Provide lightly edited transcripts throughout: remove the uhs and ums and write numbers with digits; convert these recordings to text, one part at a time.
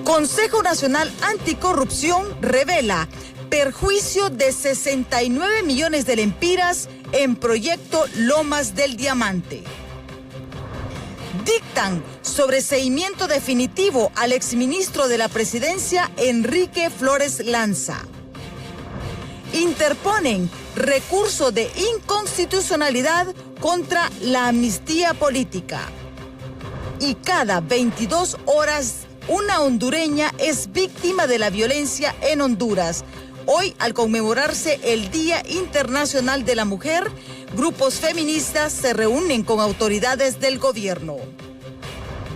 Consejo Nacional Anticorrupción revela perjuicio de 69 millones de lempiras en proyecto Lomas del Diamante. Dictan sobreseimiento definitivo al exministro de la Presidencia, Enrique Flores Lanza. Interponen recurso de inconstitucionalidad contra la amnistía política. Y cada 22 horas, una hondureña es víctima de la violencia en Honduras. Hoy, al conmemorarse el Día Internacional de la Mujer, grupos feministas se reúnen con autoridades del gobierno.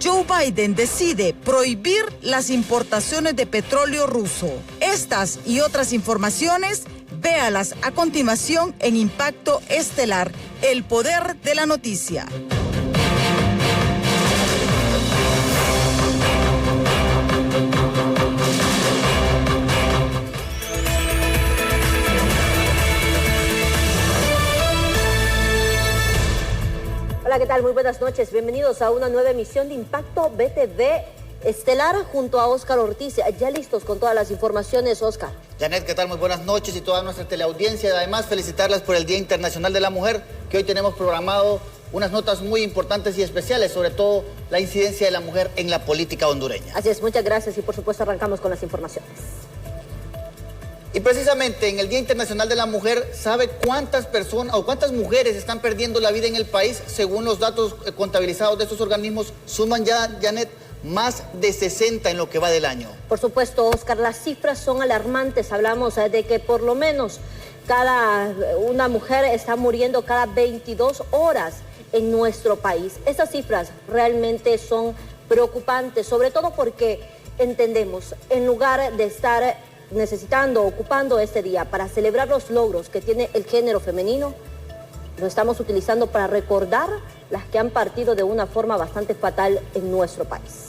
Joe Biden decide prohibir las importaciones de petróleo ruso. Estas y otras informaciones, véalas a continuación en Impacto Estelar, el poder de la noticia. Hola, ¿qué tal? Muy buenas noches. Bienvenidos a una nueva emisión de Impacto BTV Estelar junto a Oscar Ortiz. Ya listos con todas las informaciones, Oscar. Janet, ¿qué tal? Muy buenas noches y toda nuestra teleaudiencia. Además, felicitarlas por el Día Internacional de la Mujer, que hoy tenemos programado unas notas muy importantes y especiales, sobre todo la incidencia de la mujer en la política hondureña. Así es, muchas gracias y por supuesto arrancamos con las informaciones. Y precisamente en el Día Internacional de la Mujer, ¿sabe cuántas personas o cuántas mujeres están perdiendo la vida en el país? Según los datos contabilizados de estos organismos, suman ya, Janet, más de 60 en lo que va del año. Por supuesto, Oscar, las cifras son alarmantes. Hablamos de que por lo menos una mujer está muriendo cada 22 horas en nuestro país. Estas cifras realmente son preocupantes, sobre todo porque entendemos, en lugar de estar ocupando este día para celebrar los logros que tiene el género femenino, lo estamos utilizando para recordar las que han partido de una forma bastante fatal en nuestro país.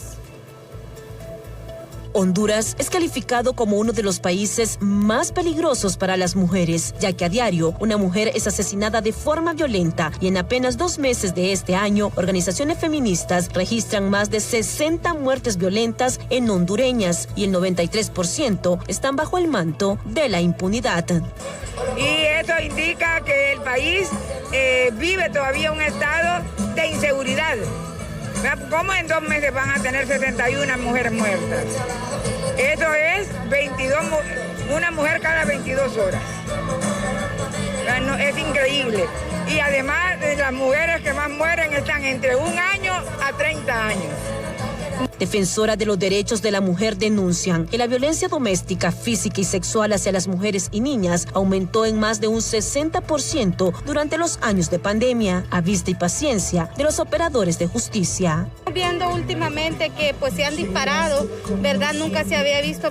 Honduras es calificado como uno de los países más peligrosos para las mujeres, ya que a diario una mujer es asesinada de forma violenta y en apenas 2 meses de este año, organizaciones feministas registran más de 60 muertes violentas en hondureñas y el 93% están bajo el manto de la impunidad. Y eso indica que el país vive todavía un estado de inseguridad. ¿Cómo en 2 meses van a tener 71 mujeres muertas? Eso es una mujer cada 22 horas. Es increíble. Y además, las mujeres que más mueren están entre 1 año a 30 años. Defensoras de los derechos de la mujer denuncian que la violencia doméstica, física y sexual hacia las mujeres y niñas aumentó en más de un 60% durante los años de pandemia, a vista y paciencia de los operadores de justicia. Viendo últimamente que se han disparado, ¿verdad? Nunca se había visto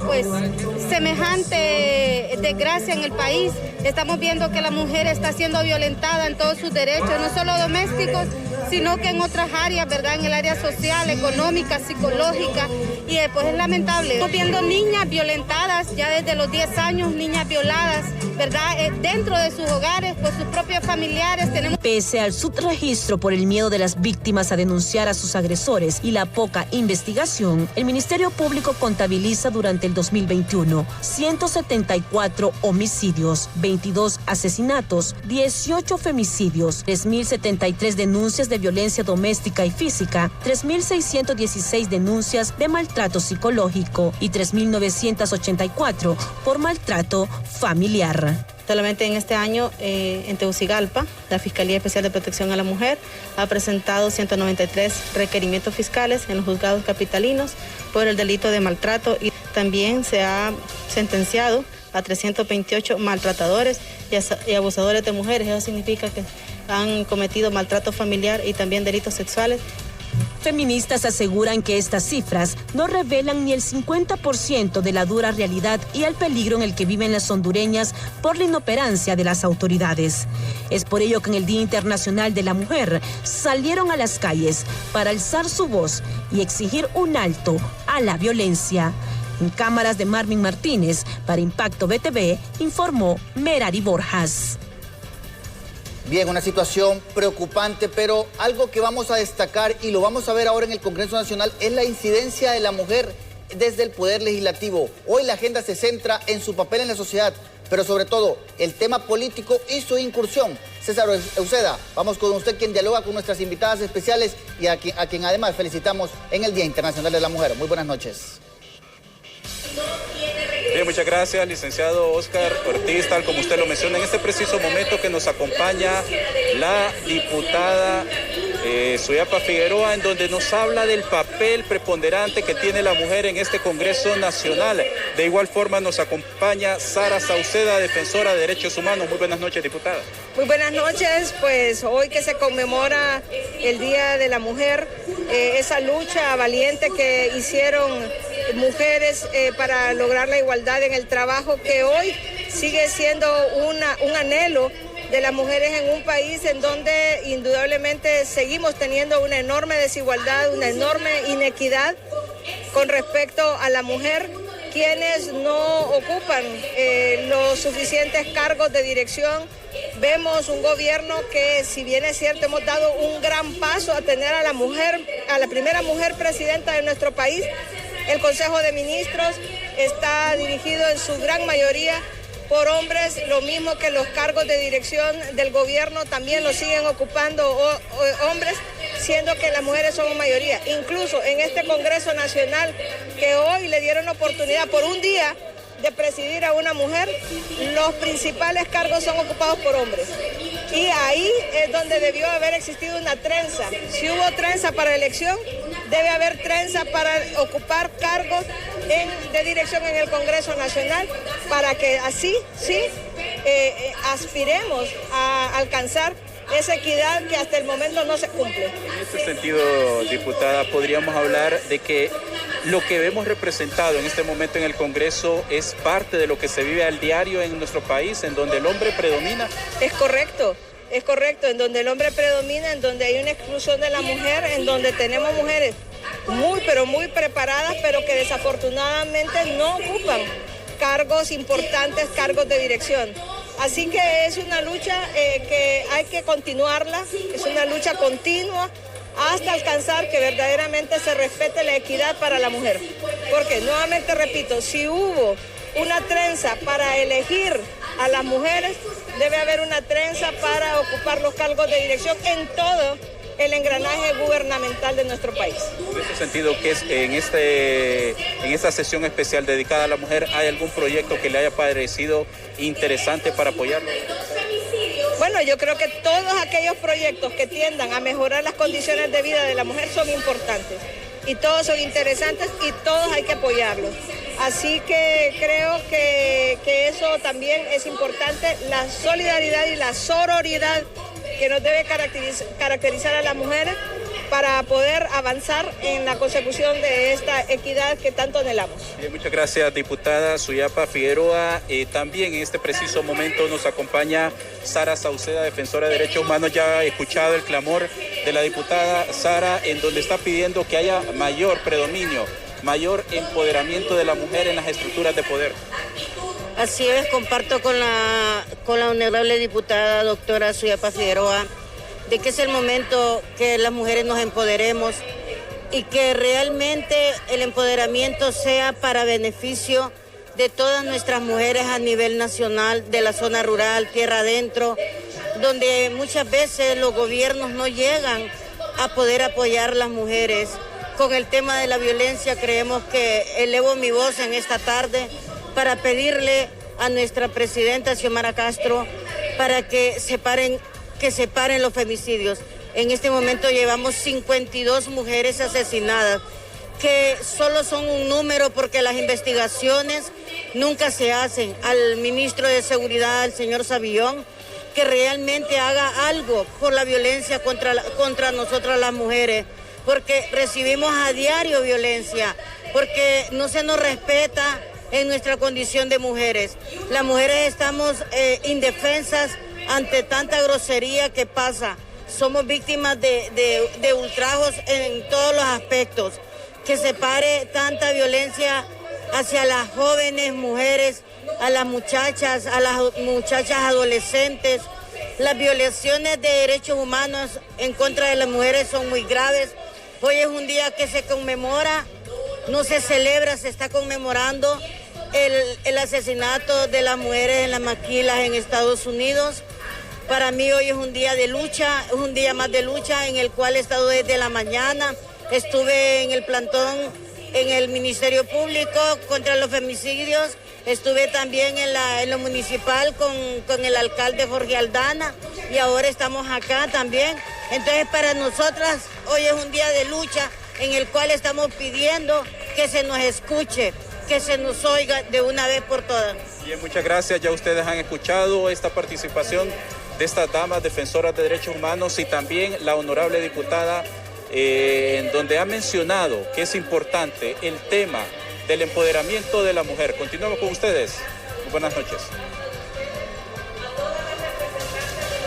semejante desgracia en el país. Estamos viendo que la mujer está siendo violentada en todos sus derechos, no solo domésticos, sino que en otras áreas, ¿verdad? En el área social, económica, psicológica, y es lamentable. Estamos viendo niñas violentadas ya desde los 10 años, niñas violadas, ¿verdad? Dentro de sus hogares, por sus propios familiares. Pese al subregistro por el miedo de las víctimas a denunciar a sus agresores y la poca investigación, el Ministerio Público contabiliza durante el 2021 174 homicidios, 22 asesinatos, 18 femicidios, 3.073 denuncias de violencia doméstica y física, 3.616 denuncias de maltrato psicológico y 3.984 por maltrato familiar. Solamente en este año, en Tegucigalpa, la Fiscalía Especial de Protección a la Mujer ha presentado 193 requerimientos fiscales en los juzgados capitalinos por el delito de maltrato y también se ha sentenciado a 328 maltratadores y abusadores de mujeres. Eso significa que han cometido maltrato familiar y también delitos sexuales. Feministas aseguran que estas cifras no revelan ni el 50% de la dura realidad y el peligro en el que viven las hondureñas por la inoperancia de las autoridades. Es por ello que en el Día Internacional de la Mujer salieron a las calles para alzar su voz y exigir un alto a la violencia. En cámaras de Marvin Martínez, para Impacto BTV, informó Merari Borjas. Bien, una situación preocupante, pero algo que vamos a destacar y lo vamos a ver ahora en el Congreso Nacional es la incidencia de la mujer desde el Poder Legislativo. Hoy la agenda se centra en su papel en la sociedad, pero sobre todo el tema político y su incursión. César Uceda, vamos con usted, quien dialoga con nuestras invitadas especiales y a quien además felicitamos en el Día Internacional de la Mujer. Muy buenas noches. Bien, muchas gracias, licenciado Oscar Ortiz. Tal como usted lo menciona, en este preciso momento que nos acompaña la diputada Suyapa Figueroa, en donde nos habla del papel preponderante que tiene la mujer en este Congreso Nacional. De igual forma nos acompaña Sara Sauceda, defensora de derechos humanos. Muy buenas noches, diputada. Muy buenas noches, pues hoy que se conmemora el Día de la Mujer, esa lucha valiente que hicieron mujeres para lograr la igualdad en el trabajo, que hoy sigue siendo un anhelo de las mujeres en un país en donde indudablemente seguimos teniendo una enorme desigualdad, una enorme inequidad con respecto a la mujer, quienes no ocupan los suficientes cargos de dirección. Vemos un gobierno que, si bien es cierto, hemos dado un gran paso a tener a la mujer, a la primera mujer presidenta de nuestro país. El Consejo de Ministros está dirigido en su gran mayoría por hombres, lo mismo que los cargos de dirección del gobierno también los siguen ocupando hombres, siendo que las mujeres son mayoría. Incluso en este Congreso Nacional, que hoy le dieron la oportunidad por un día de presidir a una mujer, los principales cargos son ocupados por hombres. Y ahí es donde debió haber existido una trenza. Si hubo trenza para elección, debe haber trenza para ocupar cargos de dirección en el Congreso Nacional, para que así sí aspiremos a alcanzar esa equidad que hasta el momento no se cumple. En este sentido, diputada, podríamos hablar de que lo que vemos representado en este momento en el Congreso es parte de lo que se vive al diario en nuestro país, en donde el hombre predomina. Es correcto, en donde el hombre predomina, en donde hay una exclusión de la mujer, en donde tenemos mujeres muy preparadas, pero que desafortunadamente no ocupan cargos importantes, cargos de dirección. Así que es una lucha que hay que continuarla, es una lucha continua hasta alcanzar que verdaderamente se respete la equidad para la mujer. Porque, nuevamente repito, si hubo una trenza para elegir a las mujeres, debe haber una trenza para ocupar los cargos de dirección en todo el engranaje gubernamental de nuestro país. En ese sentido, ¿qué es en esta sesión especial dedicada a la mujer, hay algún proyecto que le haya parecido interesante para apoyarlo? Bueno, yo creo que todos aquellos proyectos que tiendan a mejorar las condiciones de vida de la mujer son importantes y todos son interesantes y todos hay que apoyarlos. Así que creo que eso también es importante, la solidaridad y la sororidad que nos debe caracterizar a las mujeres para poder avanzar en la consecución de esta equidad que tanto anhelamos. Bien, muchas gracias, diputada Suyapa Figueroa. También en este preciso momento nos acompaña Sara Sauceda, defensora de derechos humanos. Ya he escuchado el clamor de la diputada Sara, en donde está pidiendo que haya mayor predominio, mayor empoderamiento de la mujer en las estructuras de poder. Así es, comparto con la honorable diputada doctora Suyapa Figueroa de que es el momento que las mujeres nos empoderemos y que realmente el empoderamiento sea para beneficio de todas nuestras mujeres a nivel nacional, de la zona rural, tierra adentro, donde muchas veces los gobiernos no llegan a poder apoyar a las mujeres. Con el tema de la violencia creemos que elevo mi voz en esta tarde para pedirle a nuestra presidenta Xiomara Castro para que separen los femicidios. En este momento llevamos 52 mujeres asesinadas, que solo son un número porque las investigaciones nunca se hacen. Al ministro de Seguridad, al señor Savillón, que realmente haga algo por la violencia contra nosotras las mujeres, porque recibimos a diario violencia, porque no se nos respeta en nuestra condición de mujeres. Las mujeres estamos indefensas ante tanta grosería que pasa. Somos víctimas de ultrajos en todos los aspectos. Que se pare tanta violencia hacia las jóvenes mujeres, a las muchachas adolescentes. Las violaciones de derechos humanos en contra de las mujeres son muy graves. Hoy es un día que se conmemora no se celebra, se está conmemorando el asesinato de las mujeres en las maquilas en Estados Unidos. Para mí hoy es un día de lucha, es un día más de lucha en el cual he estado desde la mañana. Estuve en el plantón en el Ministerio Público contra los femicidios. Estuve también en lo municipal con el alcalde Jorge Aldana y ahora estamos acá también. Entonces para nosotras hoy es un día de lucha en el cual estamos pidiendo que se nos escuche, que se nos oiga de una vez por todas. Bien, muchas gracias. Ya ustedes han escuchado esta participación de estas damas defensoras de derechos humanos y también la honorable diputada en donde ha mencionado que es importante el tema del empoderamiento de la mujer. Continuamos con ustedes. Muy buenas noches.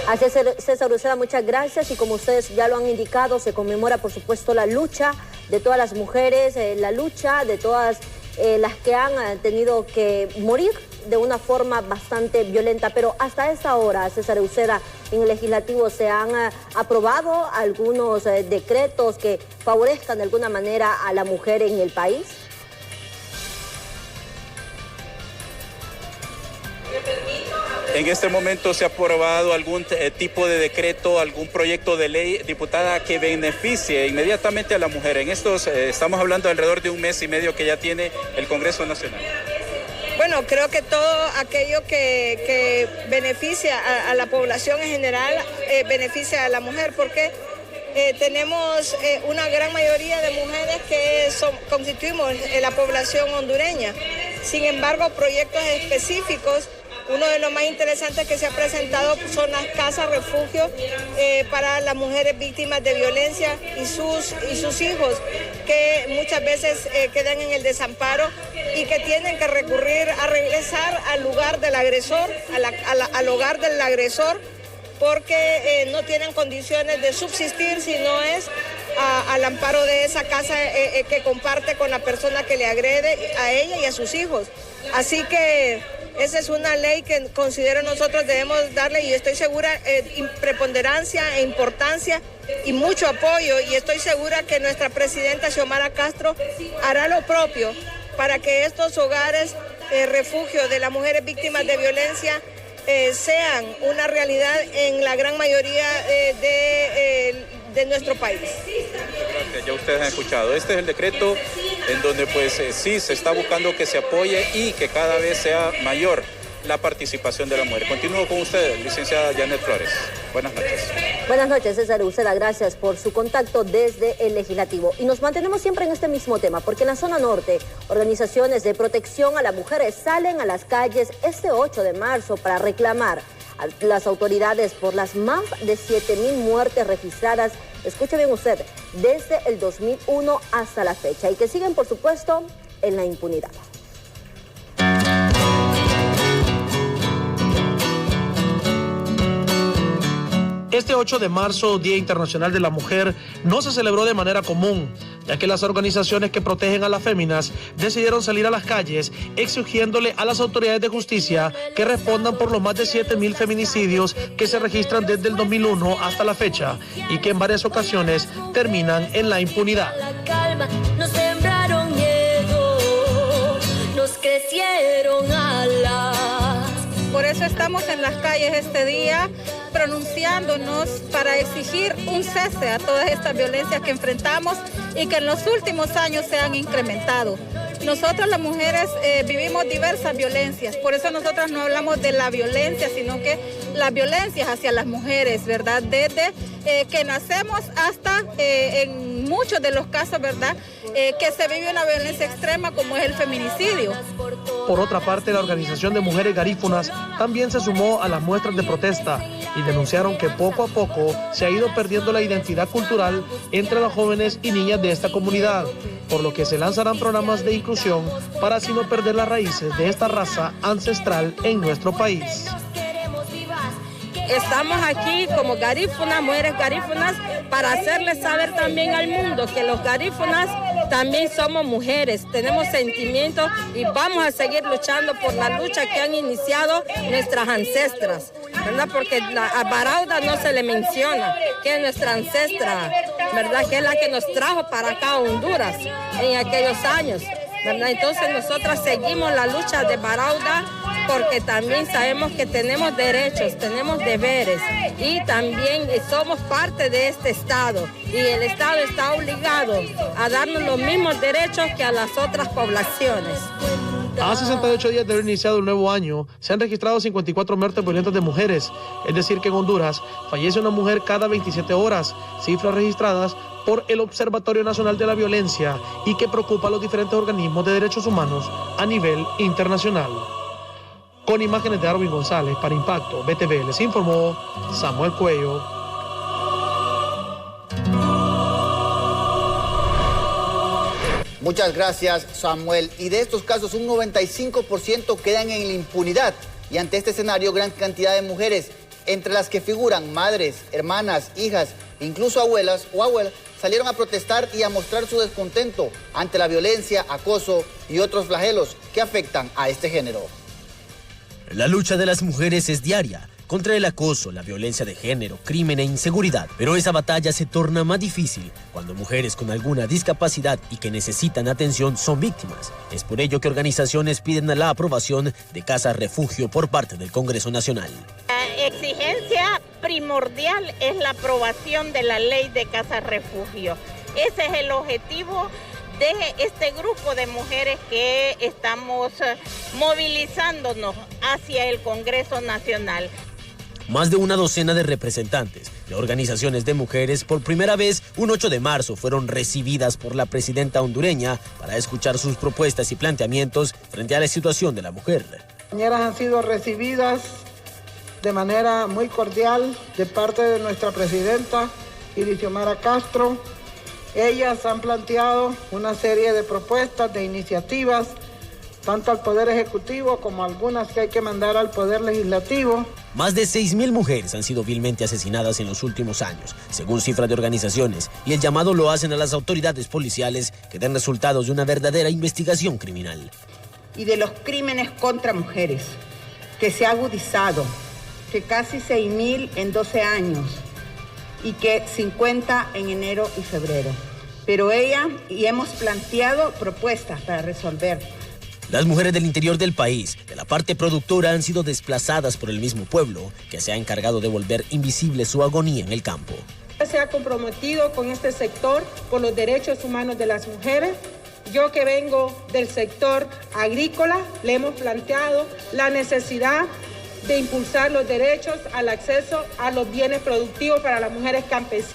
Así es, César Uceda, muchas gracias. Y como ustedes ya lo han indicado, se conmemora, por supuesto, la lucha de todas las mujeres, la lucha de todas las que han tenido que morir de una forma bastante violenta. Pero hasta esta hora, César Uceda, en el legislativo se han aprobado algunos decretos que favorezcan de alguna manera a la mujer en el país. En este momento se ha aprobado algún tipo de decreto, algún proyecto de ley, diputada, que beneficie inmediatamente a la mujer. En estos estamos hablando de alrededor de un mes y medio que ya tiene el Congreso Nacional. Bueno, creo que todo aquello que beneficia a la población en general, beneficia a la mujer, porque tenemos una gran mayoría de mujeres que constituimos la población hondureña. Sin embargo, proyectos específicos, uno de los más interesantes que se ha presentado son las casas refugio para las mujeres víctimas de violencia y sus hijos, que muchas veces quedan en el desamparo y que tienen que recurrir a regresar al lugar del agresor, al hogar del agresor, porque no tienen condiciones de subsistir si no es al amparo de esa casa que comparte con la persona que le agrede a ella y a sus hijos. Así que esa es una ley que considero nosotros debemos darle, y estoy segura, preponderancia e importancia y mucho apoyo, y estoy segura que nuestra presidenta Xiomara Castro hará lo propio para que estos hogares refugio de las mujeres víctimas de violencia sean una realidad en la gran mayoría de nuestro país. Gracias, ya ustedes han escuchado. Este es el decreto en donde pues sí se está buscando que se apoye y que cada vez sea mayor la participación de la mujer. Continúo con ustedes, licenciada Janet Flores. Buenas noches. Buenas noches, César Uceda. Gracias por su contacto desde el Legislativo. Y nos mantenemos siempre en este mismo tema, porque en la zona norte, organizaciones de protección a las mujeres salen a las calles este 8 de marzo para reclamar a las autoridades por las más de 7,000 muertes registradas, escuche bien usted, desde el 2001 hasta la fecha, y que siguen, por supuesto, en la impunidad. Este 8 de marzo, Día Internacional de la Mujer, no se celebró de manera común, ya que las organizaciones que protegen a las féminas decidieron salir a las calles exigiéndole a las autoridades de justicia que respondan por los más de 7,000 feminicidios que se registran desde el 2001 hasta la fecha y que en varias ocasiones terminan en la impunidad. La calma, nos sembraron miedo, nos crecieron alas. Por eso estamos en las calles este día, pronunciándonos para exigir un cese a todas estas violencias que enfrentamos y que en los últimos años se han incrementado. Nosotras las mujeres vivimos diversas violencias, por eso nosotras no hablamos de la violencia, sino que las violencias hacia las mujeres, ¿verdad? Desde que nacemos hasta en muchos de los casos, ¿verdad? Que se vive una violencia extrema como es el feminicidio. Por otra parte, la Organización de Mujeres Garífunas también se sumó a las muestras de protesta y denunciaron que poco a poco se ha ido perdiendo la identidad cultural entre las jóvenes y niñas de esta comunidad, por lo que se lanzarán programas de inclusión para así no perder las raíces de esta raza ancestral en nuestro país. Estamos aquí como garífunas, mujeres garífunas, para hacerles saber también al mundo que los garífunas también somos mujeres, tenemos sentimientos y vamos a seguir luchando por la lucha que han iniciado nuestras ancestras, ¿verdad? Porque a Barauda no se le menciona, que es nuestra ancestra ¿verdad? Que es la que nos trajo para acá a Honduras en aquellos años, ¿verdad? Entonces nosotras seguimos la lucha de Barauda porque también sabemos que tenemos derechos, tenemos deberes y también somos parte de este Estado y el Estado está obligado a darnos los mismos derechos que a las otras poblaciones. A 68 días de haber iniciado el nuevo año, se han registrado 54 muertes violentas de mujeres, es decir que en Honduras fallece una mujer cada 27 horas, cifras registradas por el Observatorio Nacional de la Violencia y que preocupa a los diferentes organismos de derechos humanos a nivel internacional. Con imágenes de Arwin González para Impacto BTV les informó Samuel Cuello. Muchas gracias, Samuel. Y de estos casos, un 95% quedan en la impunidad. Y ante este escenario, gran cantidad de mujeres, entre las que figuran madres, hermanas, hijas, incluso abuelas o abuelas, salieron a protestar y a mostrar su descontento ante la violencia, acoso y otros flagelos que afectan a este género. La lucha de las mujeres es diaria contra el acoso, la violencia de género, crimen e inseguridad. Pero esa batalla se torna más difícil cuando mujeres con alguna discapacidad y que necesitan atención son víctimas. Es por ello que organizaciones piden la aprobación de casas refugio por parte del Congreso Nacional. La exigencia primordial es la aprobación de la ley de casas refugio. Ese es el objetivo de este grupo de mujeres que estamos movilizándonos hacia el Congreso Nacional. Más de una docena de representantes de organizaciones de mujeres por primera vez un 8 de marzo fueron recibidas por la presidenta hondureña para escuchar sus propuestas y planteamientos frente a la situación de la mujer. Las compañeras han sido recibidas de manera muy cordial de parte de nuestra presidenta Xiomara Castro. Ellas han planteado una serie de propuestas, de iniciativas, tanto al Poder Ejecutivo como algunas que hay que mandar al Poder Legislativo. Más de 6.000 mujeres han sido vilmente asesinadas en los últimos años, según cifras de organizaciones, y el llamado lo hacen a las autoridades policiales que den resultados de una verdadera investigación criminal. Y de los crímenes contra mujeres, que se ha agudizado, que casi 6.000 en 12 años, y que 50 en enero y febrero. Pero hemos planteado propuestas para resolver. Las mujeres del interior del país, de la parte productora, han sido desplazadas por el mismo pueblo, que se ha encargado de volver invisible su agonía en el campo. Se ha comprometido con este sector por los derechos humanos de las mujeres. Yo que vengo del sector agrícola, le hemos planteado la necesidad de impulsar los derechos al acceso a los bienes productivos para las mujeres campesinas.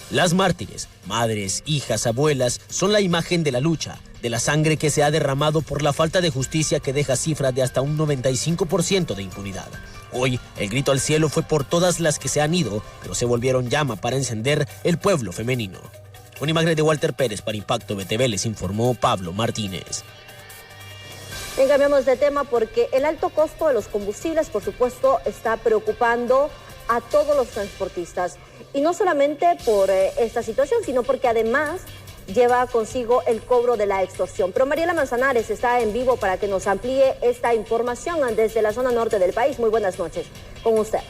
Las mártires, madres, hijas, abuelas, son la imagen de la lucha, de la sangre que se ha derramado por la falta de justicia que deja cifras de hasta un 95% de impunidad. Hoy, el grito al cielo fue por todas las que se han ido, pero se volvieron llama para encender el pueblo femenino. Con imagen de Walter Pérez para Impacto BTV les informó Pablo Martínez. Bien, cambiamos de tema porque el alto costo de los combustibles, por supuesto, está preocupando a todos los transportistas. Y no solamente por esta situación, sino porque además lleva consigo el cobro de la extorsión. Pero Mariela Manzanares está en vivo para que nos amplíe esta información desde la zona norte del país. Muy buenas noches. Con usted.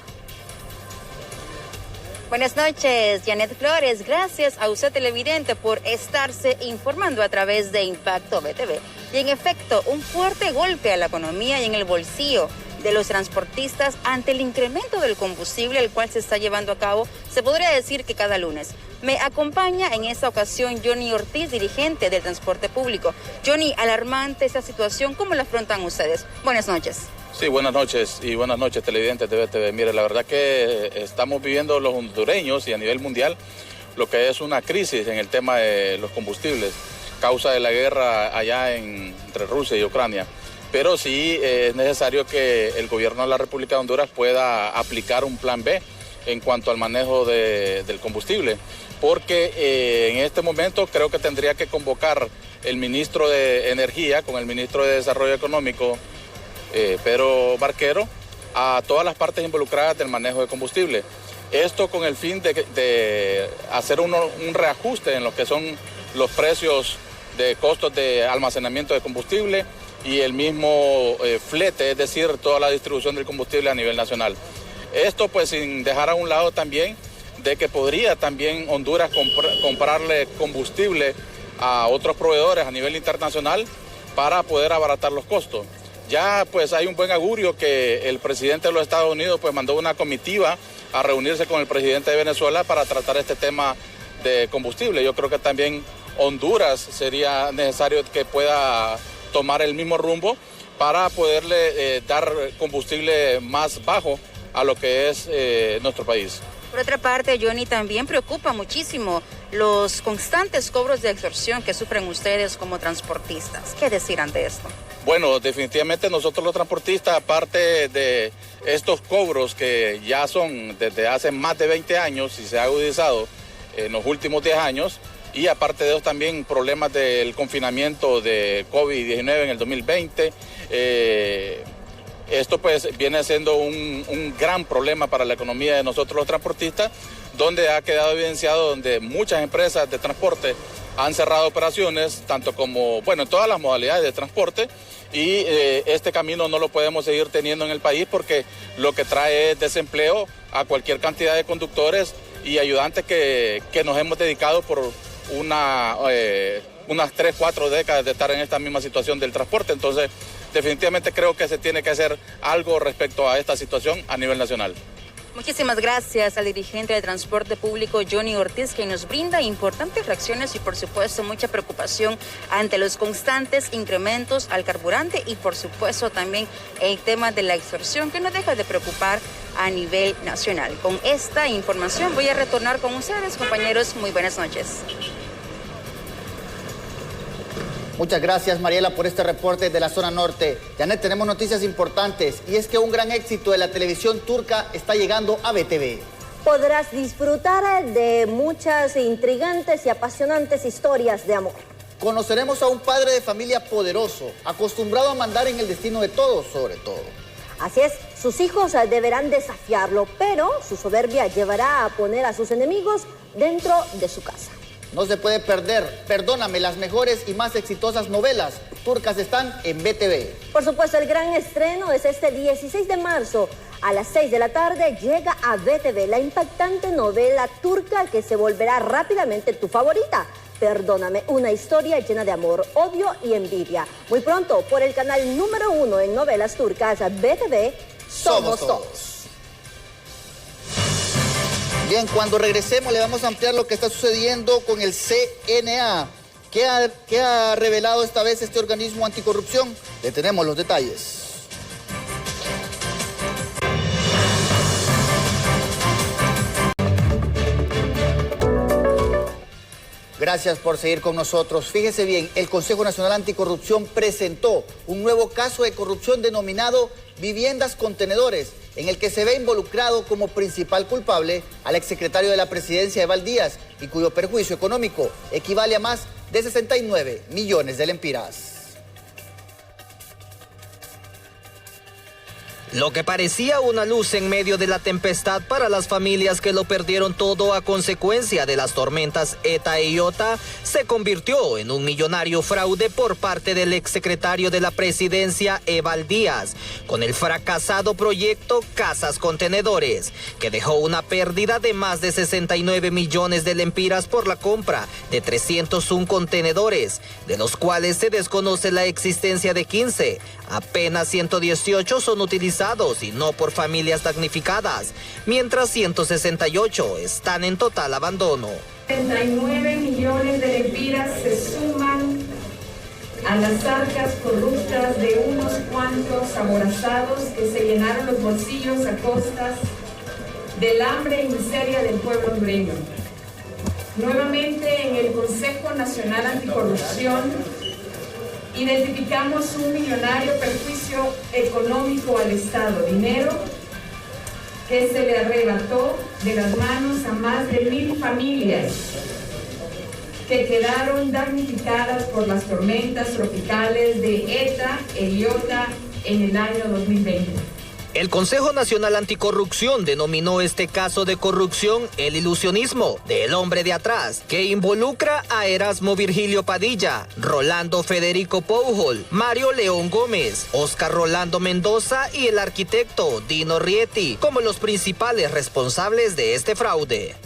Buenas noches, Janet Flores. Gracias a usted, televidente, por estarse informando a través de Impacto BTV. Y en efecto, un fuerte golpe a la economía y en el bolsillo de los transportistas ante el incremento del combustible, el cual se está llevando a cabo, se podría decir que cada lunes. Me acompaña en esta ocasión Johnny Ortiz, dirigente del transporte público. Johnny, alarmante esta situación, ¿cómo la afrontan ustedes? Buenas noches. Sí, buenas noches y buenas noches, televidentes de BTV. Mire, la verdad que estamos viviendo los hondureños y a nivel mundial lo que es una crisis en el tema de los combustibles, causa de la guerra allá entre Rusia y Ucrania. Pero sí es necesario que el gobierno de la República de Honduras pueda aplicar un plan B en cuanto al manejo del combustible, porque en este momento creo que tendría que convocar el ministro de Energía con el ministro de Desarrollo Económico, Pedro Barquero, a todas las partes involucradas del manejo de combustible. Esto con el fin de hacer un reajuste en lo que son los precios de costos de almacenamiento de combustible y el mismo flete, es decir, toda la distribución del combustible a nivel nacional. Esto pues sin dejar a un lado también de que podría también Honduras comprarle combustible a otros proveedores a nivel internacional para poder abaratar los costos. Ya pues hay un buen augurio que el presidente de los Estados Unidos pues mandó una comitiva a reunirse con el presidente de Venezuela para tratar este tema de combustible. Yo creo que también Honduras sería necesario que pueda tomar el mismo rumbo para poderle dar combustible más bajo a lo que es nuestro país. Por otra parte, Johnny, también preocupa muchísimo los constantes cobros de extorsión que sufren ustedes como transportistas. ¿Qué decir ante esto? Bueno, definitivamente nosotros los transportistas, aparte de estos cobros que ya son desde hace más de 20 años y se ha agudizado en los últimos 10 años, y aparte de eso también problemas del confinamiento de COVID-19 en el 2020, esto pues viene siendo un gran problema para la economía de nosotros los transportistas, donde ha quedado evidenciado donde muchas empresas de transporte han cerrado operaciones, tanto como, bueno, en todas las modalidades de transporte, y este camino no lo podemos seguir teniendo en el país porque lo que trae es desempleo a cualquier cantidad de conductores y ayudantes que nos hemos dedicado por unas 3, 4 décadas de estar en esta misma situación del transporte. Entonces, definitivamente creo que se tiene que hacer algo respecto a esta situación a nivel nacional. Muchísimas gracias al dirigente de Transporte Público, Johnny Ortiz, que nos brinda importantes reacciones y, por supuesto, mucha preocupación ante los constantes incrementos al carburante y, por supuesto, también el tema de la extorsión, que no deja de preocupar a nivel nacional. Con esta información voy a retornar con ustedes, compañeros. Muy buenas noches. Muchas gracias, Mariela, por este reporte de la zona norte. Janet, tenemos noticias importantes y es que un gran éxito de la televisión turca está llegando a BTV. Podrás disfrutar de muchas intrigantes y apasionantes historias de amor. Conoceremos a un padre de familia poderoso, acostumbrado a mandar en el destino de todos, sobre todo. Así es, sus hijos deberán desafiarlo, pero su soberbia llevará a poner a sus enemigos dentro de su casa. No se puede perder, perdóname, las mejores y más exitosas novelas turcas están en BTV. Por supuesto, el gran estreno es este 16 de marzo. A las 6 de la tarde llega a BTV la impactante novela turca que se volverá rápidamente tu favorita. Perdóname, una historia llena de amor, odio y envidia. Muy pronto, por el canal número 1 en novelas turcas, BTV, Somos Todos. Bien, cuando regresemos le vamos a ampliar lo que está sucediendo con el CNA. ¿Qué ha revelado esta vez este organismo anticorrupción? Le tenemos los detalles. Gracias por seguir con nosotros. Fíjese bien, el Consejo Nacional Anticorrupción presentó un nuevo caso de corrupción denominado Viviendas Contenedores, en el que se ve involucrado como principal culpable al exsecretario de la Presidencia, Eval Díaz, y cuyo perjuicio económico equivale a más de 69 millones de lempiras. Lo que parecía una luz en medio de la tempestad para las familias que lo perdieron todo a consecuencia de las tormentas Eta y Iota se convirtió en un millonario fraude por parte del exsecretario de la Presidencia, Eval Díaz, con el fracasado proyecto Casas Contenedores, que dejó una pérdida de más de 69 millones de lempiras por la compra de 301 contenedores, de los cuales se desconoce la existencia de 15. Apenas 118 son utilizados y no por familias damnificadas, mientras 168 están en total abandono. 39 millones de lempiras se suman a las arcas corruptas de unos cuantos aborazados que se llenaron los bolsillos a costas del hambre y miseria del pueblo hondureño. Nuevamente en el Consejo Nacional Anticorrupción identificamos un millonario perjuicio económico al Estado, dinero que se le arrebató de las manos a más de 1,000 familias que quedaron damnificadas por las tormentas tropicales de Eta e Iota en el año 2020. El Consejo Nacional Anticorrupción denominó este caso de corrupción el ilusionismo del hombre de atrás, que involucra a Erasmo Virgilio Padilla, Rolando Federico Poujol, Mario León Gómez, Oscar Rolando Mendoza y el arquitecto Dino Rieti como los principales responsables de este fraude.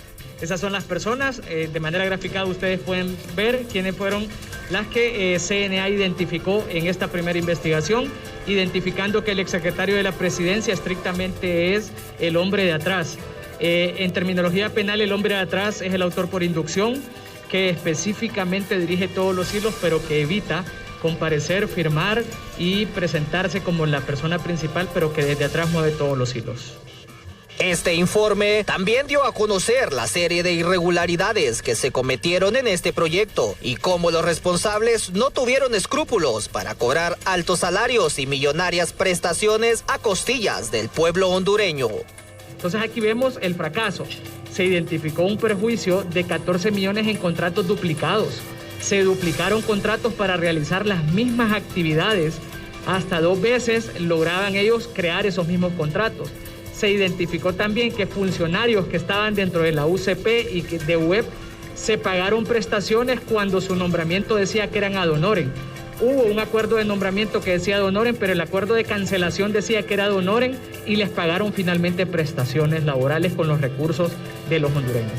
Esas son las personas, de manera graficada ustedes pueden ver quiénes fueron las que CNA identificó en esta primera investigación, identificando que el exsecretario de la Presidencia estrictamente es el hombre de atrás. En terminología penal, el hombre de atrás es el autor por inducción, que específicamente dirige todos los hilos, pero que evita comparecer, firmar y presentarse como la persona principal, pero que desde atrás mueve todos los hilos. Este informe también dio a conocer la serie de irregularidades que se cometieron en este proyecto y cómo los responsables no tuvieron escrúpulos para cobrar altos salarios y millonarias prestaciones a costillas del pueblo hondureño. Entonces aquí vemos el fracaso. Se identificó un perjuicio de 14 millones en contratos duplicados. Se duplicaron contratos para realizar las mismas actividades. Hasta 2 veces lograban ellos crear esos mismos contratos. Se identificó también que funcionarios que estaban dentro de la UCP y de UEP se pagaron prestaciones cuando su nombramiento decía que eran ad honorem. Hubo un acuerdo de nombramiento que decía ad honorem, pero el acuerdo de cancelación decía que era ad honorem y les pagaron finalmente prestaciones laborales con los recursos de los hondureños.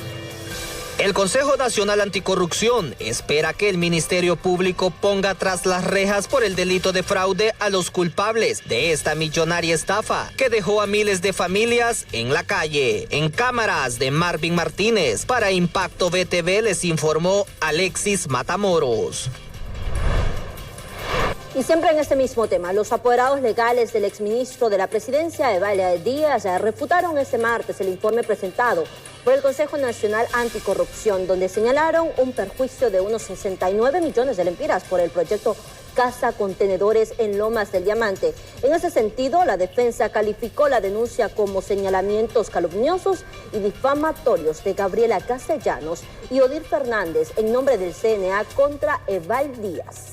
El Consejo Nacional Anticorrupción espera que el Ministerio Público ponga tras las rejas por el delito de fraude a los culpables de esta millonaria estafa que dejó a miles de familias en la calle. En cámaras de Marvin Martínez, para Impacto BTV les informó Alexis Matamoros. Y siempre en este mismo tema, los apoderados legales del exministro de la Presidencia, Evalía Díaz, refutaron este martes el informe presentado por el Consejo Nacional Anticorrupción, donde señalaron un perjuicio de unos 69 millones de lempiras por el proyecto Casa Contenedores en Lomas del Diamante. En ese sentido, la defensa calificó la denuncia como señalamientos calumniosos y difamatorios de Gabriela Castellanos y Odir Fernández en nombre del CNA contra Eval Díaz.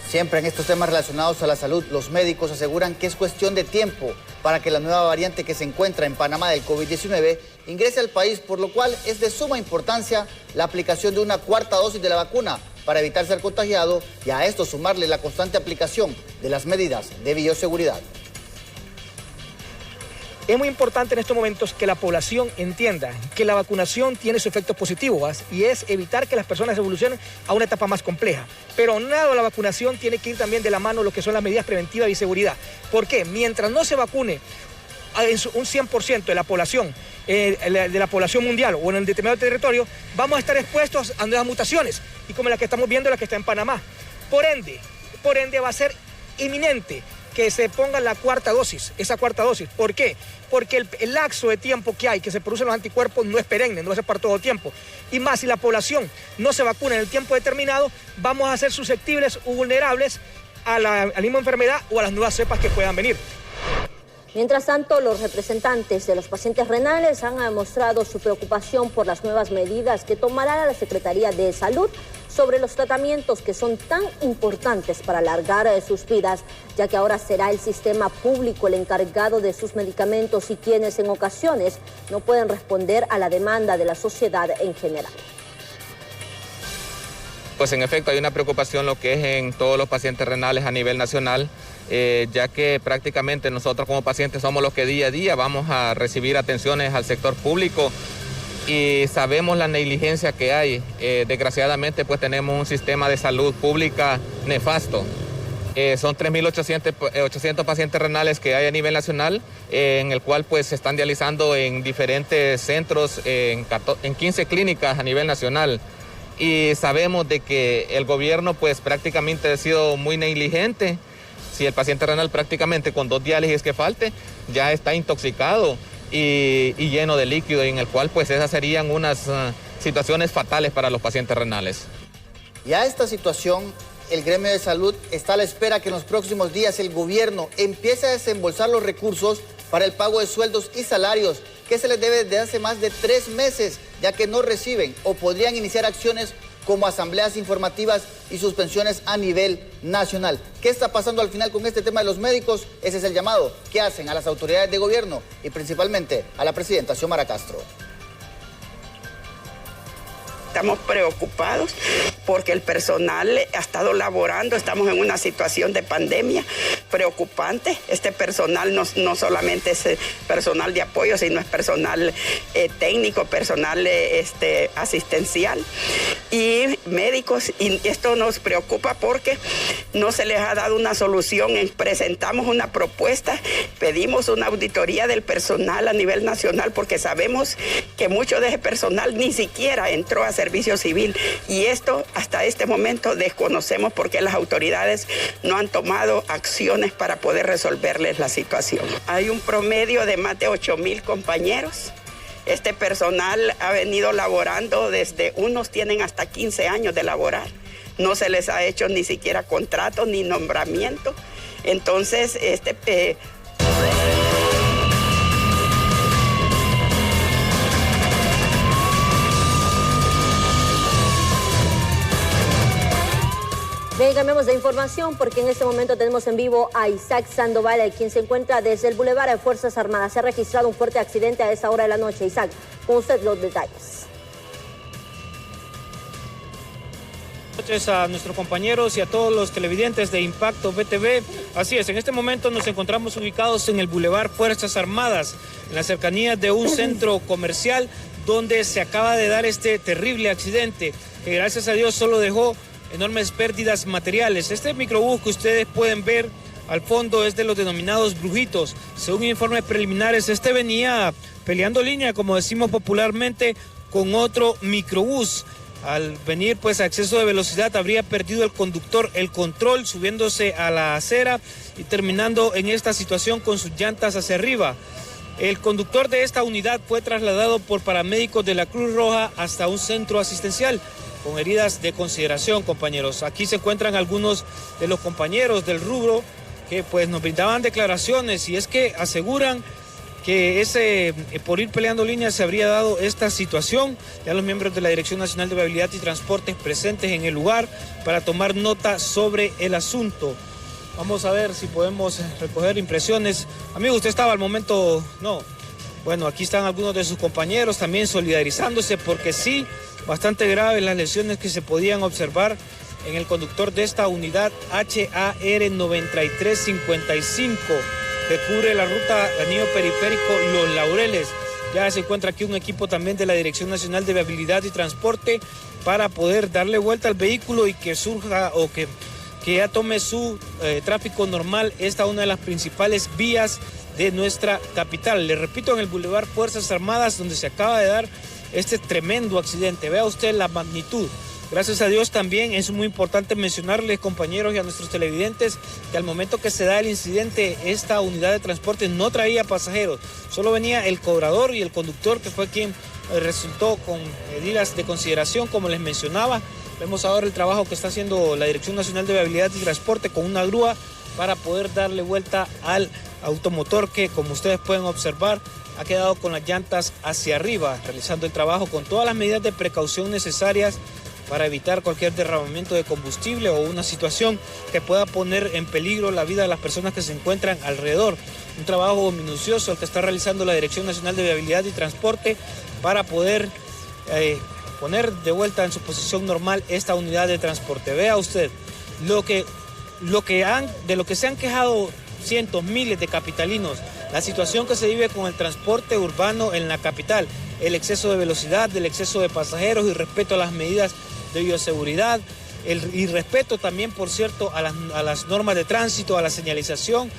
Siempre en estos temas relacionados a la salud, los médicos aseguran que es cuestión de tiempo para que la nueva variante que se encuentra en Panamá del COVID-19 ingrese al país, por lo cual es de suma importancia la aplicación de una 4ª dosis de la vacuna para evitar ser contagiado y a esto sumarle la constante aplicación de las medidas de bioseguridad. Es muy importante en estos momentos que la población entienda que la vacunación tiene su efecto positivo y es evitar que las personas evolucionen a una etapa más compleja. Pero nada, la vacunación tiene que ir también de la mano lo que son las medidas preventivas y seguridad. ¿Por qué? Mientras no se vacune un 100% de la población, mundial o en el determinado territorio, vamos a estar expuestos a nuevas mutaciones y como la que estamos viendo, la que está en Panamá. Por ende va a ser inminente que se ponga la 4ª dosis, esa 4ª dosis. ¿Por qué? Porque el lapso de tiempo que hay, que se producen los anticuerpos, no es perenne, no va a ser para todo tiempo. Y más, si la población no se vacuna en el tiempo determinado, vamos a ser susceptibles o vulnerables a la misma enfermedad o a las nuevas cepas que puedan venir. Mientras tanto, los representantes de los pacientes renales han mostrado su preocupación por las nuevas medidas que tomará la Secretaría de Salud sobre los tratamientos que son tan importantes para alargar sus vidas, ya que ahora será el sistema público el encargado de sus medicamentos y quienes en ocasiones no pueden responder a la demanda de la sociedad en general. Pues en efecto hay una preocupación lo que es en todos los pacientes renales a nivel nacional, ya que prácticamente nosotros como pacientes somos los que día a día vamos a recibir atenciones al sector público y sabemos la negligencia que hay. Desgraciadamente pues tenemos un sistema de salud pública nefasto. Son 3.800 pacientes renales que hay a nivel nacional, en el cual pues se están dializando en diferentes centros, en 15 clínicas a nivel nacional. Y sabemos de que el gobierno pues prácticamente ha sido muy negligente. Si el paciente renal prácticamente con 2 diálisis que falte ya está intoxicado y lleno de líquido, en el cual pues esas serían unas situaciones fatales para los pacientes renales. Y a esta situación el gremio de salud está a la espera que en los próximos días el gobierno empiece a desembolsar los recursos para el pago de sueldos y salarios que se les debe desde hace más de 3 meses, ya que no reciben o podrían iniciar acciones como asambleas informativas y suspensiones a nivel nacional. ¿Qué está pasando al final con este tema de los médicos? Ese es el llamado que hacen a las autoridades de gobierno y principalmente a la presidenta Xiomara Castro. Estamos preocupados porque el personal ha estado laborando, estamos en una situación de pandemia, preocupante. Este personal no solamente es personal de apoyo, sino es personal técnico, personal asistencial y médicos. Y esto nos preocupa porque no se les ha dado una solución. Presentamos una propuesta, pedimos una auditoría del personal a nivel nacional porque sabemos que mucho de ese personal ni siquiera entró a servicio civil y esto hasta este momento desconocemos porque las autoridades no han tomado acciones para poder resolverles la situación. Hay un promedio de más de 8,000 compañeros. Este personal ha venido laborando desde, unos tienen hasta 15 años de laborar. No se les ha hecho ni siquiera contrato ni nombramiento. Entonces, Bien, cambiamos de información porque en este momento tenemos en vivo a Isaac Sandoval, quien se encuentra desde el Boulevard de Fuerzas Armadas. Se ha registrado un fuerte accidente a esta hora de la noche. Isaac, con usted los detalles. Buenas noches a nuestros compañeros y a todos los televidentes de Impacto BTV. Así es, en este momento nos encontramos ubicados en el Boulevard Fuerzas Armadas, en las cercanías de un centro comercial donde se acaba de dar este terrible accidente que gracias a Dios solo dejó enormes pérdidas materiales. Este microbús que ustedes pueden ver al fondo es de los denominados brujitos. Según informes preliminares, este venía peleando línea, como decimos popularmente, con otro microbús. Al venir pues a exceso de velocidad habría perdido el conductor el control, subiéndose a la acera y terminando en esta situación con sus llantas hacia arriba. El conductor de esta unidad fue trasladado por paramédicos de la Cruz Roja hasta un centro asistencial con heridas de consideración, compañeros. Aquí se encuentran algunos de los compañeros del rubro que pues nos brindaban declaraciones y es que aseguran que por ir peleando líneas se habría dado esta situación. Ya los miembros de la Dirección Nacional de Vialidad y Transportes presentes en el lugar para tomar nota sobre el asunto. Vamos a ver si podemos recoger impresiones. Amigo, ¿usted estaba al momento? No. Bueno, aquí están algunos de sus compañeros también solidarizándose porque sí, bastante graves las lesiones que se podían observar en el conductor de esta unidad HAR 9355. que cubre la ruta anillo periférico Los Laureles. Ya se encuentra aquí un equipo también de la Dirección Nacional de Vialidad y Transporte para poder darle vuelta al vehículo y que surja o que ya tome su tráfico normal. Esta es una de las principales vías de nuestra capital. Le repito, en el Boulevard Fuerzas Armadas, donde se acaba de dar este tremendo accidente. Vea usted la magnitud. Gracias a Dios también es muy importante mencionarles, compañeros y a nuestros televidentes, que al momento que se da el incidente, esta unidad de transporte no traía pasajeros, solo venía el cobrador y el conductor, que fue quien resultó con heridas de consideración, como les mencionaba. Vemos ahora el trabajo que está haciendo la Dirección Nacional de Vialidad y Transporte con una grúa para poder darle vuelta al automotor que, como ustedes pueden observar, ha quedado con las llantas hacia arriba, realizando el trabajo con todas las medidas de precaución necesarias para evitar cualquier derramamiento de combustible o una situación que pueda poner en peligro la vida de las personas que se encuentran alrededor. Un trabajo minucioso el que está realizando la Dirección Nacional de Vialidad y Transporte para poder poner de vuelta en su posición normal esta unidad de transporte. Vea usted de lo que se han quejado cientos, miles de capitalinos, la situación que se vive con el transporte urbano en la capital, el exceso de velocidad, el exceso de pasajeros y respeto a las medidas de bioseguridad, el irrespeto también, por cierto, a las normas de tránsito, a la señalización,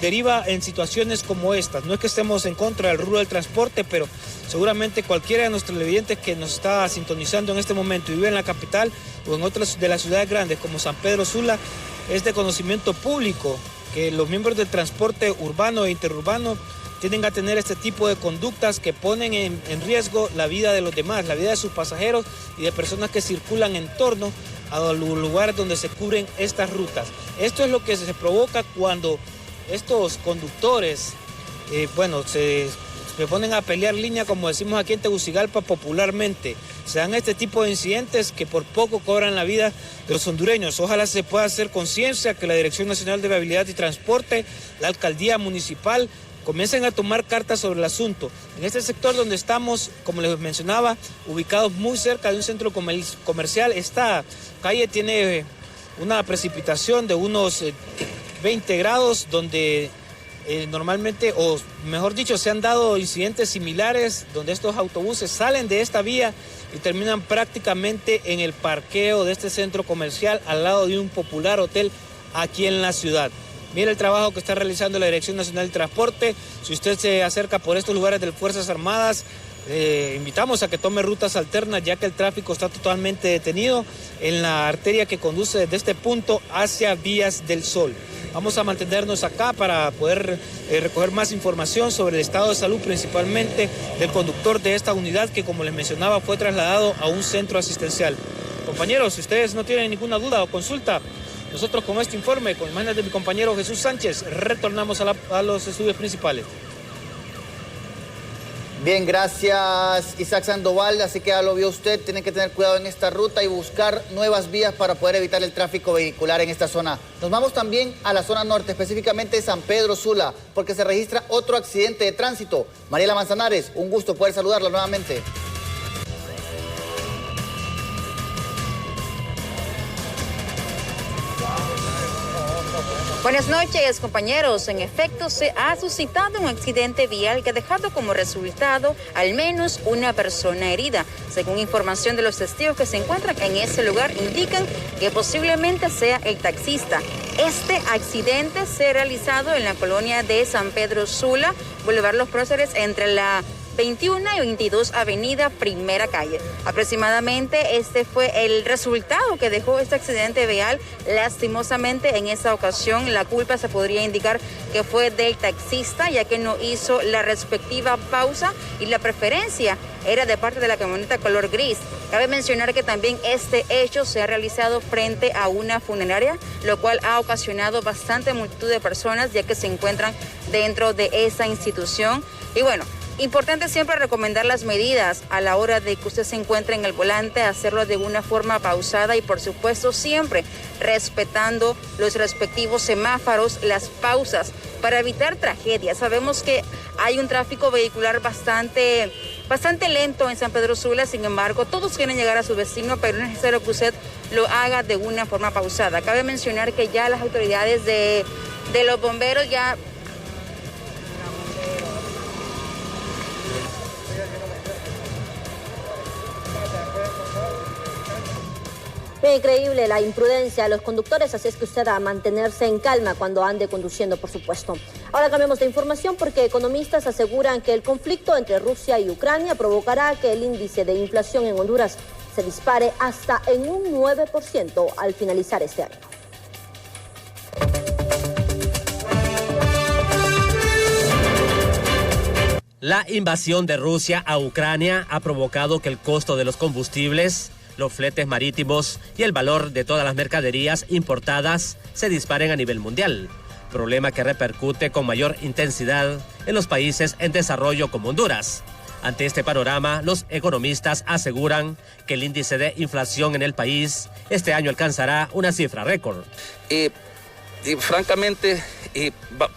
deriva en situaciones como estas. No es que estemos en contra del rubro del transporte, pero seguramente cualquiera de nuestros televidentes que nos está sintonizando en este momento y vive en la capital o en otras de las ciudades grandes como San Pedro Sula, es de conocimiento público que los miembros del transporte urbano e interurbano tienen que tener este tipo de conductas que ponen en riesgo la vida de los demás, la vida de sus pasajeros y de personas que circulan en torno a los lugares donde se cubren estas rutas. Esto es lo que se provoca cuando estos conductores, se ponen a pelear línea, como decimos aquí en Tegucigalpa popularmente. Se dan este tipo de incidentes que por poco cobran la vida de los hondureños. Ojalá se pueda hacer conciencia, que la Dirección Nacional de Vialidad y Transporte, la Alcaldía Municipal, comiencen a tomar cartas sobre el asunto. En este sector donde estamos, como les mencionaba, ubicados muy cerca de un centro comercial, esta calle tiene una precipitación de unos 20 grados, donde normalmente, o mejor dicho, se han dado incidentes similares donde estos autobuses salen de esta vía y terminan prácticamente en el parqueo de este centro comercial al lado de un popular hotel aquí en la ciudad. Mira el trabajo que está realizando la Dirección Nacional del Transporte. Si usted se acerca por estos lugares de Fuerzas Armadas, invitamos a que tome rutas alternas, ya que el tráfico está totalmente detenido en la arteria que conduce desde este punto hacia Vías del Sol. Vamos a mantenernos acá para poder recoger más información sobre el estado de salud, principalmente del conductor de esta unidad que, como les mencionaba, fue trasladado a un centro asistencial. Compañeros, si ustedes no tienen ninguna duda o consulta, nosotros con este informe, con imágenes de mi compañero Jesús Sánchez, retornamos a los estudios principales. Bien, gracias Isaac Sandoval, así que ya lo vio usted, tienen que tener cuidado en esta ruta y buscar nuevas vías para poder evitar el tráfico vehicular en esta zona. Nos vamos también a la zona norte, específicamente San Pedro Sula, porque se registra otro accidente de tránsito. Mariela Manzanares, un gusto poder saludarla nuevamente. Buenas noches, compañeros. En efecto, se ha suscitado un accidente vial que ha dejado como resultado al menos una persona herida. Según información de los testigos que se encuentran en ese lugar, indican que posiblemente sea el taxista. Este accidente se ha realizado en la colonia de San Pedro Sula, Boulevard Los Próceres, entre la 21 y 22 Avenida Primera Calle. Aproximadamente este fue el resultado que dejó este accidente vial. Lastimosamente, en esa ocasión la culpa se podría indicar que fue del taxista, ya que no hizo la respectiva pausa y la preferencia era de parte de la camioneta color gris. Cabe mencionar que también este hecho se ha realizado frente a una funeraria, lo cual ha ocasionado bastante multitud de personas, ya que se encuentran dentro de esa institución. Y bueno, importante siempre recomendar las medidas a la hora de que usted se encuentre en el volante, hacerlo de una forma pausada y por supuesto siempre respetando los respectivos semáforos, las pausas, para evitar tragedias. Sabemos que hay un tráfico vehicular bastante lento en San Pedro Sula, sin embargo, todos quieren llegar a su destino, pero es necesario que usted lo haga de una forma pausada. Cabe mencionar que ya las autoridades de los bomberos ya... Increíble la imprudencia de los conductores, así es que usted a mantenerse en calma cuando ande conduciendo, por supuesto. Ahora cambiamos de información porque economistas aseguran que el conflicto entre Rusia y Ucrania provocará que el índice de inflación en Honduras se dispare hasta en un 9% al finalizar este año. La invasión de Rusia a Ucrania ha provocado que el costo de los combustibles, los fletes marítimos y el valor de todas las mercaderías importadas se disparen a nivel mundial, problema que repercute con mayor intensidad en los países en desarrollo como Honduras. Ante este panorama, los economistas aseguran que el índice de inflación en el país este año alcanzará una cifra récord. Francamente,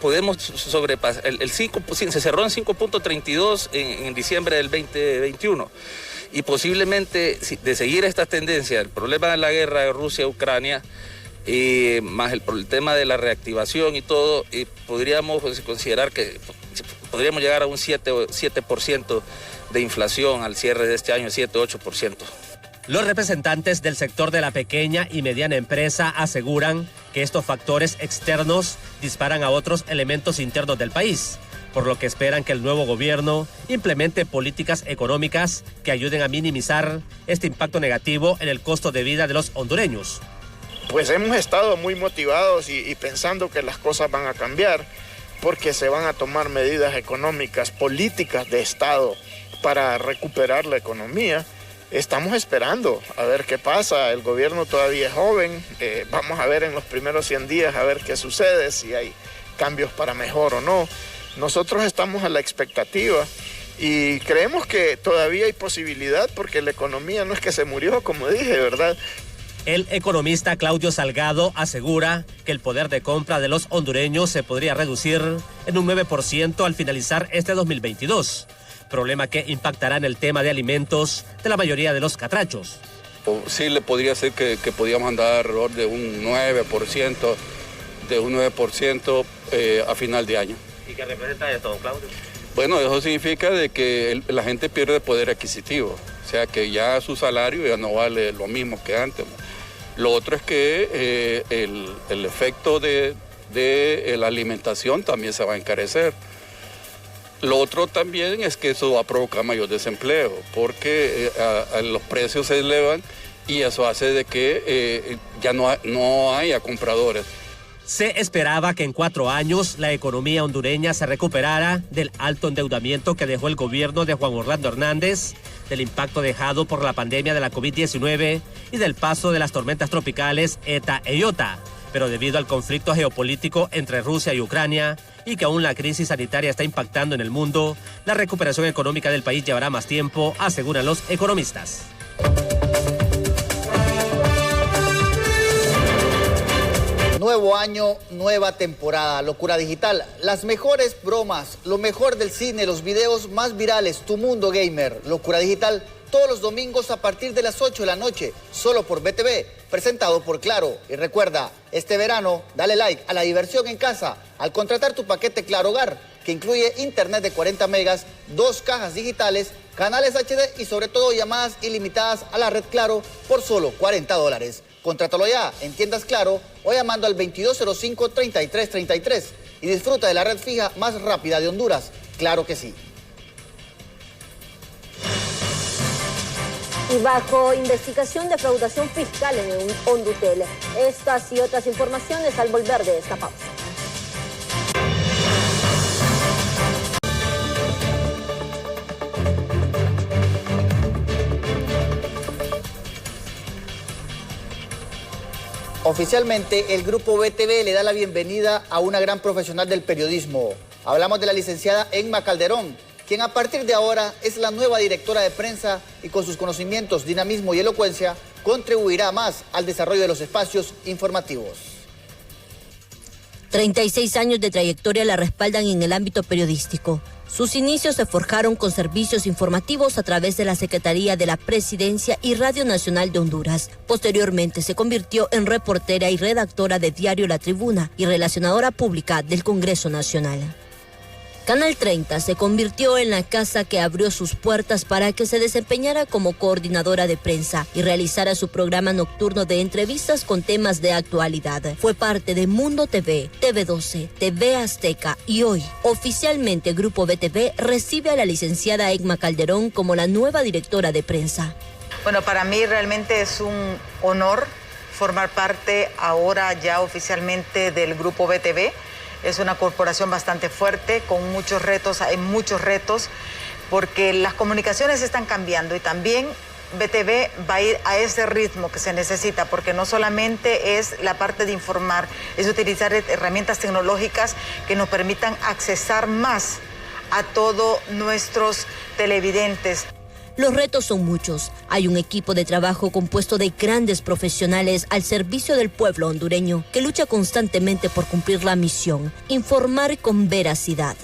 podemos sobrepasar el 5%, se cerró en 5.32 en diciembre del 2021. Y posiblemente, de seguir esta tendencia, el problema de la guerra de Rusia-Ucrania, más el tema de la reactivación y todo, podríamos considerar que podríamos llegar a un 7% de inflación al cierre de este año, 7-8%. Los representantes del sector de la pequeña y mediana empresa aseguran que estos factores externos disparan a otros elementos internos del país, por lo que esperan que el nuevo gobierno implemente políticas económicas que ayuden a minimizar este impacto negativo en el costo de vida de los hondureños. Pues hemos estado muy motivados y pensando que las cosas van a cambiar, porque se van a tomar medidas económicas, políticas de Estado para recuperar la economía. Estamos esperando a ver qué pasa, el gobierno todavía es joven, vamos a ver en los primeros 100 días a ver qué sucede, si hay cambios para mejor o no. Nosotros estamos a la expectativa y creemos que todavía hay posibilidad porque la economía no es que se murió, como dije, ¿verdad? El economista Claudio Salgado asegura que el poder de compra de los hondureños se podría reducir en un 9% al finalizar este 2022, problema que impactará en el tema de alimentos de la mayoría de los catrachos. Sí, le podría ser que podíamos andar alrededor de un 9% de un 9% a final de año. ¿Y qué representa esto, Claudio? Bueno, eso significa de que la gente pierde poder adquisitivo, o sea que ya su salario ya no vale lo mismo que antes. Lo otro es que el efecto de la alimentación también se va a encarecer. Lo otro también es que eso va a provocar mayor desempleo, porque los precios se elevan y eso hace de que ya no haya compradores. Se esperaba que en 4 años la economía hondureña se recuperara del alto endeudamiento que dejó el gobierno de Juan Orlando Hernández, del impacto dejado por la pandemia de la COVID-19 y del paso de las tormentas tropicales ETA e IOTA. Pero debido al conflicto geopolítico entre Rusia y Ucrania y que aún la crisis sanitaria está impactando en el mundo, la recuperación económica del país llevará más tiempo, aseguran los economistas. Nuevo año, nueva temporada, Locura Digital. Las mejores bromas, lo mejor del cine, los videos más virales, tu mundo gamer. Locura Digital, todos los domingos a partir de las 8 de la noche, solo por BTV, presentado por Claro. Y recuerda, este verano, dale like a la diversión en casa al contratar tu paquete Claro Hogar, que incluye internet de 40 megas, 2 cajas digitales, canales HD y sobre todo llamadas ilimitadas a la red Claro por solo $40. Contrátalo ya en tiendas Claro o llamando al 2205-3333 y disfruta de la red fija más rápida de Honduras. Claro que sí. Y bajo investigación de defraudación fiscal en Hondutel. Estas y otras informaciones al volver de esta pausa. Oficialmente, el Grupo BTV le da la bienvenida a una gran profesional del periodismo. Hablamos de la licenciada Emma Calderón, quien a partir de ahora es la nueva directora de prensa y con sus conocimientos, dinamismo y elocuencia contribuirá más al desarrollo de los espacios informativos. 36 años de trayectoria la respaldan en el ámbito periodístico. Sus inicios se forjaron con servicios informativos a través de la Secretaría de la Presidencia y Radio Nacional de Honduras. Posteriormente se convirtió en reportera y redactora de Diario La Tribuna y relacionadora pública del Congreso Nacional. Canal 30 se convirtió en la casa que abrió sus puertas para que se desempeñara como coordinadora de prensa y realizara su programa nocturno de entrevistas con temas de actualidad. Fue parte de Mundo TV, TV12, TV Azteca y hoy, oficialmente Grupo BTV recibe a la licenciada Emma Calderón como la nueva directora de prensa. Bueno, para mí realmente es un honor formar parte ahora ya oficialmente del Grupo BTV. Es una corporación bastante fuerte, con muchos retos, hay muchos retos, porque las comunicaciones están cambiando y también BTV va a ir a ese ritmo que se necesita, porque no solamente es la parte de informar, es utilizar herramientas tecnológicas que nos permitan accesar más a todos nuestros televidentes. Los retos son muchos. Hay un equipo de trabajo compuesto de grandes profesionales al servicio del pueblo hondureño que lucha constantemente por cumplir la misión, informar con veracidad.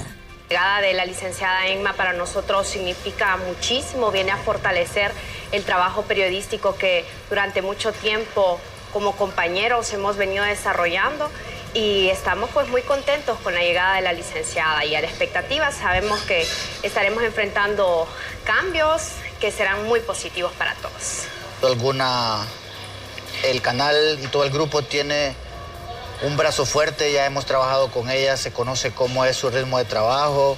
La llegada de la licenciada Emma para nosotros significa muchísimo, viene a fortalecer el trabajo periodístico que durante mucho tiempo como compañeros hemos venido desarrollando. Y estamos pues muy contentos con la llegada de la licenciada y a la expectativa sabemos que estaremos enfrentando cambios que serán muy positivos para todos. El canal y todo el grupo tiene un brazo fuerte, ya hemos trabajado con ella, se conoce cómo es su ritmo de trabajo,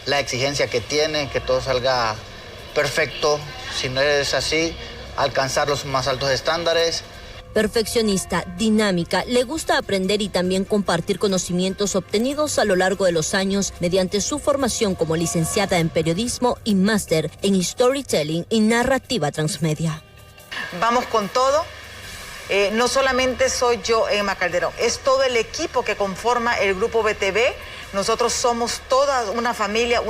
la exigencia que tiene, que todo salga perfecto, si no es así, alcanzar los más altos estándares. Perfeccionista, dinámica, le gusta aprender y también compartir conocimientos obtenidos a lo largo de los años mediante su formación como licenciada en periodismo y máster en storytelling y narrativa transmedia. Vamos con todo. No solamente soy yo, Emma Calderón, es todo el equipo que conforma el Grupo BTV. Nosotros somos toda una familia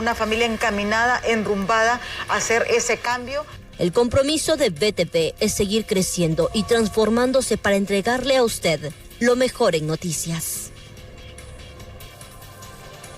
encaminada, enrumbada a hacer ese cambio. El compromiso de BTV es seguir creciendo y transformándose para entregarle a usted lo mejor en noticias.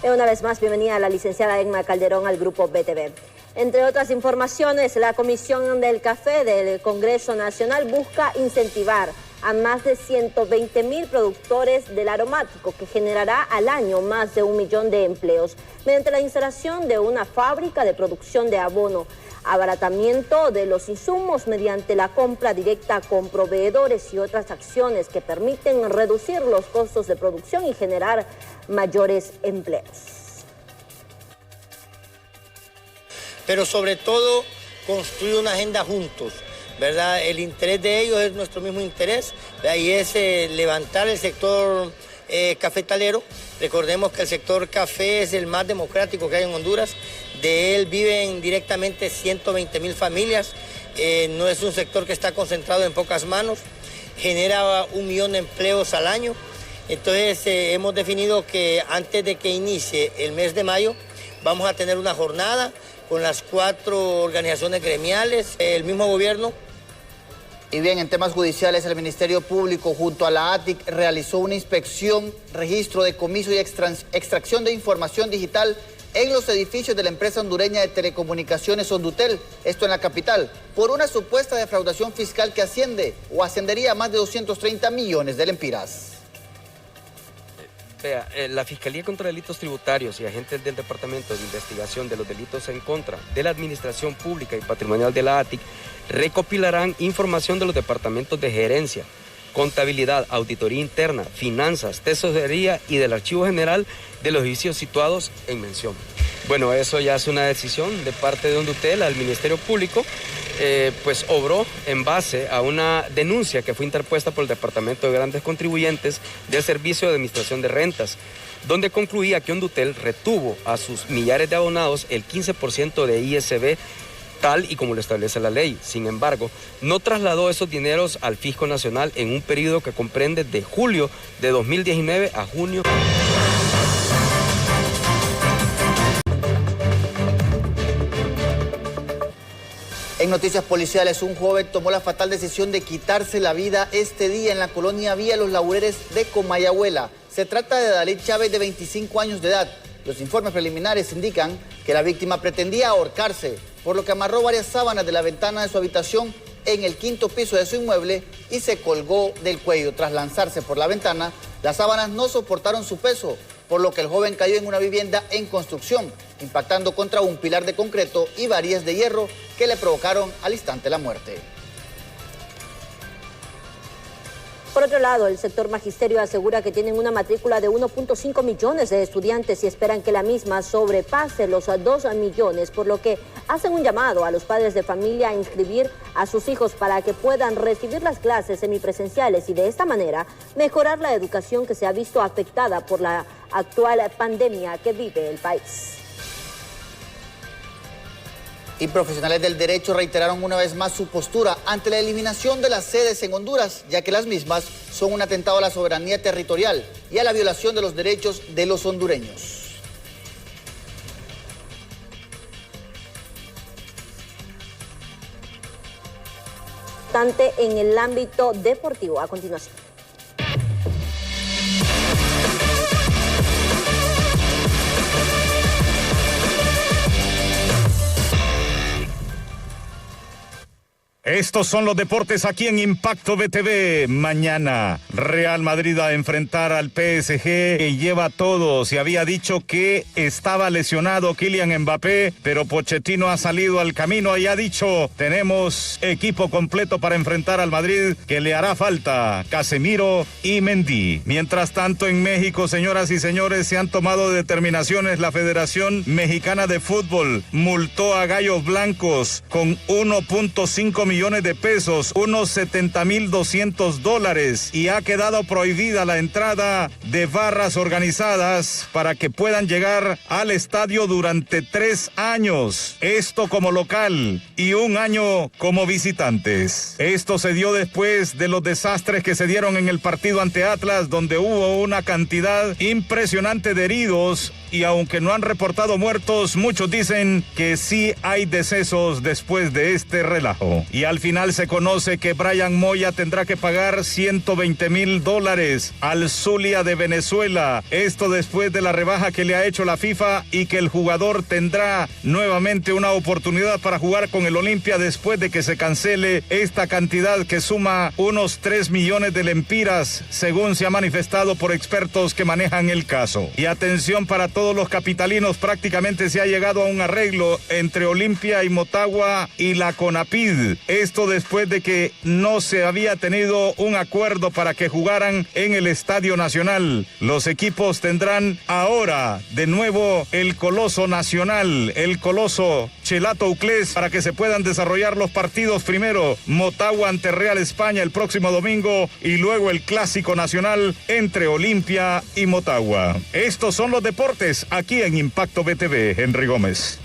Una vez más, bienvenida a la licenciada Emma Calderón al Grupo BTV. Entre otras informaciones, la Comisión del Café del Congreso Nacional busca incentivar a más de 120.000 productores del aromático, que generará al año más de 1 millón de empleos, mediante la instalación de una fábrica de producción de abono, abaratamiento de los insumos mediante la compra directa con proveedores y otras acciones que permiten reducir los costos de producción y generar mayores empleos. Pero sobre todo construir una agenda juntos, ¿verdad? El interés de ellos es nuestro mismo interés, ¿verdad? Y es levantar el sector cafetalero. Recordemos que el sector café es el más democrático que hay en Honduras. De él viven directamente 120.000 familias. No es un sector que está concentrado en pocas manos. Genera 1 millón de empleos al año. Entonces hemos definido que antes de que inicie el mes de mayo vamos a tener una jornada con las 4 organizaciones gremiales, el mismo gobierno. Y bien, en temas judiciales, el Ministerio Público junto a la ATIC realizó una inspección, registro, decomiso y extracción de información digital en los edificios de la empresa hondureña de telecomunicaciones Hondutel, esto en la capital, por una supuesta defraudación fiscal que ascendería a más de 230 millones de lempiras. Vea, la Fiscalía contra Delitos Tributarios y agentes del Departamento de Investigación de los Delitos en Contra de la Administración Pública y Patrimonial de la ATIC recopilarán información de los departamentos de gerencia, contabilidad, auditoría interna, finanzas, tesorería y del Archivo General de los edificios situados en mención. Bueno, eso ya es una decisión de parte de Hondutel al Ministerio Público, pues obró en base a una denuncia que fue interpuesta por el Departamento de Grandes Contribuyentes del Servicio de Administración de Rentas, donde concluía que Hondutel retuvo a sus millares de abonados el 15% de ISB, tal y como lo establece la ley. Sin embargo, no trasladó esos dineros al Fisco Nacional en un periodo que comprende de julio de 2019 a junio. En noticias policiales, un joven tomó la fatal decisión de quitarse la vida este día en la colonia Vía Los Laureles de Comayagüela. Se trata de Dalí Chávez, de 25 años de edad. Los informes preliminares indican que la víctima pretendía ahorcarse, por lo que amarró varias sábanas de la ventana de su habitación en el 5º piso de su inmueble y se colgó del cuello. Tras lanzarse por la ventana, las sábanas no soportaron su peso, por lo que el joven cayó en una vivienda en construcción, impactando contra un pilar de concreto y varillas de hierro que le provocaron al instante la muerte. Por otro lado, el sector magisterio asegura que tienen una matrícula de 1.5 millones de estudiantes y esperan que la misma sobrepase los 2 millones, por lo que hacen un llamado a los padres de familia a inscribir a sus hijos para que puedan recibir las clases semipresenciales y de esta manera mejorar la educación que se ha visto afectada por la actual pandemia que vive el país. Y profesionales del derecho reiteraron una vez más su postura ante la eliminación de las sedes en Honduras, ya que las mismas son un atentado a la soberanía territorial y a la violación de los derechos de los hondureños. Tanto en el ámbito deportivo, a continuación. Estos son los deportes aquí en Impacto BTV. Mañana Real Madrid a enfrentar al PSG, que lleva todo. Se había dicho que estaba lesionado Kylian Mbappé, pero Pochettino ha salido al camino y ha dicho: tenemos equipo completo para enfrentar al Madrid, que le hará falta Casemiro y Mendy. Mientras tanto, en México, señoras y señores, se han tomado determinaciones. La Federación Mexicana de Fútbol multó a Gallos Blancos con 1.5 millones de pesos, unos $70,200, y ha quedado prohibida la entrada de barras organizadas para que puedan llegar al estadio durante 3 años, esto como local y 1 año como visitantes. Esto se dio después de los desastres que se dieron en el partido ante Atlas, donde hubo una cantidad impresionante de heridos, y aunque no han reportado muertos, muchos dicen que sí hay decesos después de este relajo. y al final se conoce que Brian Moya tendrá que pagar $120,000 al Zulia de Venezuela. Esto después de la rebaja que le ha hecho la FIFA y que el jugador tendrá nuevamente una oportunidad para jugar con el Olimpia después de que se cancele esta cantidad que suma unos 3 millones de lempiras, según se ha manifestado por expertos que manejan el caso. Y atención para todos los capitalinos, prácticamente se ha llegado a un arreglo entre Olimpia y Motagua y la CONAPID. Esto después de que no se había tenido un acuerdo para que jugaran en el Estadio Nacional. Los equipos tendrán ahora de nuevo el Coloso Nacional, el Coloso Chelato Uclés, para que se puedan desarrollar los partidos. Primero Motagua ante Real España el próximo domingo y luego el Clásico Nacional entre Olimpia y Motagua. Estos son los deportes aquí en Impacto BTV. Henry Gómez.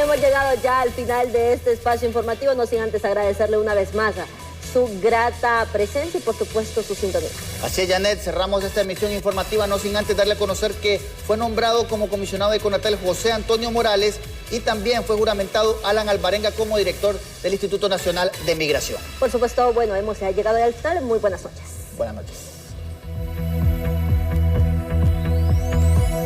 Hemos llegado ya al final de este espacio informativo, no sin antes agradecerle una vez más su grata presencia y por supuesto su sintonía. Así es, Janet, cerramos esta emisión informativa, no sin antes darle a conocer que fue nombrado como comisionado de CONATEL José Antonio Morales y también fue juramentado Alan Alvarenga como director del Instituto Nacional de Migración. Por supuesto, bueno, hemos llegado al final. Muy buenas noches. Buenas noches.